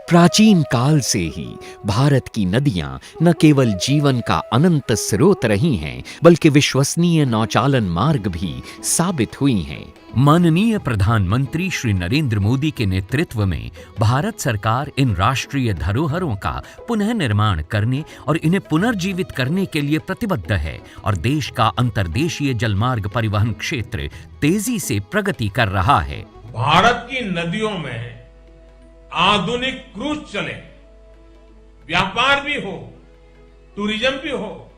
प्राचीन काल से ही भारत की नदियां न केवल जीवन का अनंत स्रोत रही हैं, बल्कि विश्वसनीय नौचालन मार्ग भी साबित हुई हैं। माननीय प्रधानमंत्री श्री नरेंद्र मोदी के नेतृत्व में भारत सरकार इन राष्ट्रीय धरोहरों का पुनः निर्माण करने और इन्हें पुनर्जीवित करने के लिए प्रतिबद्ध है और देश का अंतर्देशीय जलमार्ग परिवहन क्षेत्र तेजी से प्रगति कर रहा है। भारत की नदियों में आधुनिक क्रूज चले, व्यापार भी हो, टूरिज्म भी हो,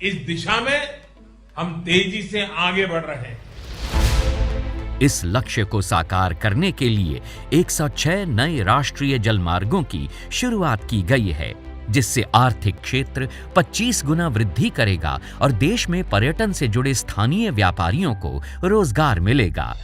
इस दिशा में हम तेजी से आगे बढ़ रहे हैं। इस लक्ष्य को साकार करने के लिए 106 नए राष्ट्रीय जलमार्गों की शुरुआत की गई है, जिससे आर्थिक क्षेत्र 25 गुना वृद्धि करेगा और देश में पर्यटन से जुड़े स्थानीय व्यापारियों को रोजगार मिलेगा।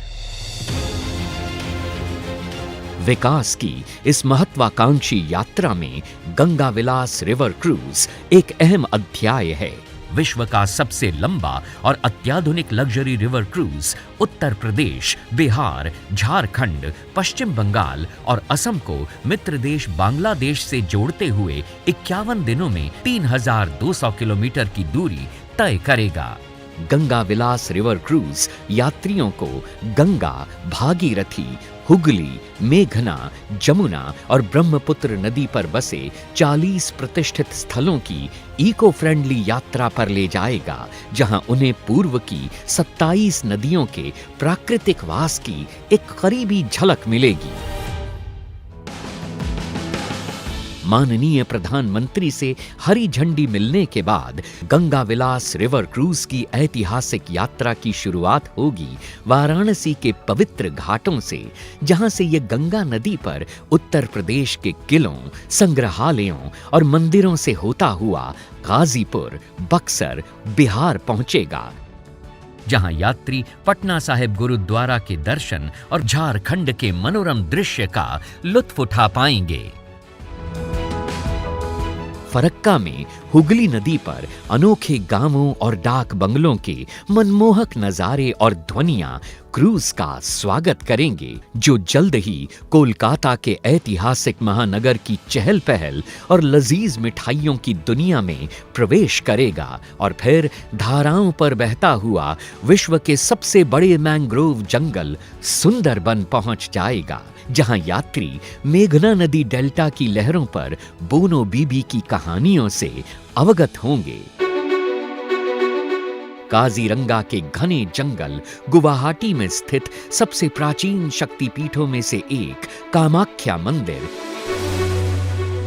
विकास की इस महत्वाकांक्षी यात्रा में गंगा विलास रिवर क्रूज एक अहम अध्याय है। विश्व का सबसे लंबा और अत्याधुनिक luxury river cruise Uttar Pradesh, Bihar, Jharkhand, पश्चिम बंगाल और असम को मित्र देश बांग्लादेश से जोड़ते हुए 51 दिनों में 3200 किलोमीटर की दूरी तय करेगा। गंगा विलास रिवर क्रूज यात्रियों को गंगा, भागीरथी, हुगली, मेघना, जमुना और ब्रह्मपुत्र नदी पर बसे 40 प्रतिष्ठित स्थलों की इको फ्रेंडली यात्रा पर ले जाएगा, जहां उन्हें पूर्व की 27 नदियों के प्राकृतिक वास की एक करीबी झलक मिलेगी। माननीय प्रधानमंत्री से हरी झंडी मिलने के बाद गंगा विलास रिवर क्रूज की ऐतिहासिक यात्रा की शुरुआत होगी वाराणसी के पवित्र घाटों से, जहां से ये गंगा नदी पर उत्तर प्रदेश के किलों, संग्रहालयों और मंदिरों से होता हुआ गाजीपुर, बक्सर, बिहार पहुंचेगा, जहां यात्री पटना साहिब गुरुद्वारा के दर्शन और झारखंड के मनोरम दृश्य का लुत्फ उठा पाएंगे। फरक्का में हुगली नदी पर अनोखे गांवों और डाक बंगलों के मनमोहक नजारे और ध्वनियां क्रूज का स्वागत करेंगे, जो जल्द ही कोलकाता के ऐतिहासिक महानगर की चहल पहल और लजीज मिठाइयों की दुनिया में प्रवेश करेगा और फिर धाराओं पर बहता हुआ विश्व के सबसे बड़े मैंग्रोव जंगल सुंदरबन पहुंच जाएगा, जहां यात्री मेघना नदी डेल्टा की लहरों पर बोनो बीबी की कहानियों से अवगत होंगे। काजीरंगा के घने जंगल गुवाहाटी में स्थित सबसे प्राचीन शक्तिपीठों में से एक कामाख्या मंदिर,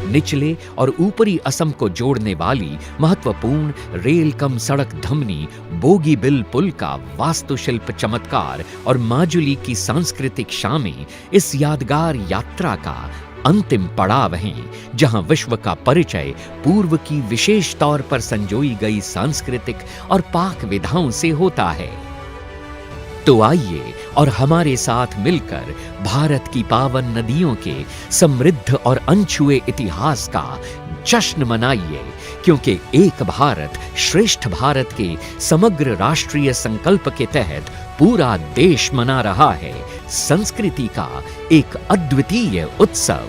निचले और ऊपरी असम को जोड़ने वाली महत्वपूर्ण रेल कम सड़क धमनी बोगीबिल पुल का वास्तुशिल्प चमत्कार और माजुली की सांस्कृतिक शामें इस यादगार यात्रा का अंतिम पड़ाव हैं, जहां विश्व का परिचय पूर्व की विशेष तौर पर संजोई गई सांस्कृतिक और पाक विधाओं से होता है। तो आइए और हमारे साथ मिलकर भारत की पावन नदियों के समृद्ध और अनछुए इतिहास का जश्न मनाइए, क्योंकि एक भारत श्रेष्ठ भारत के समग्र राष्ट्रीय संकल्प के तहत पूरा देश मना रहा है संस्कृति का एक अद्वितीय उत्सव।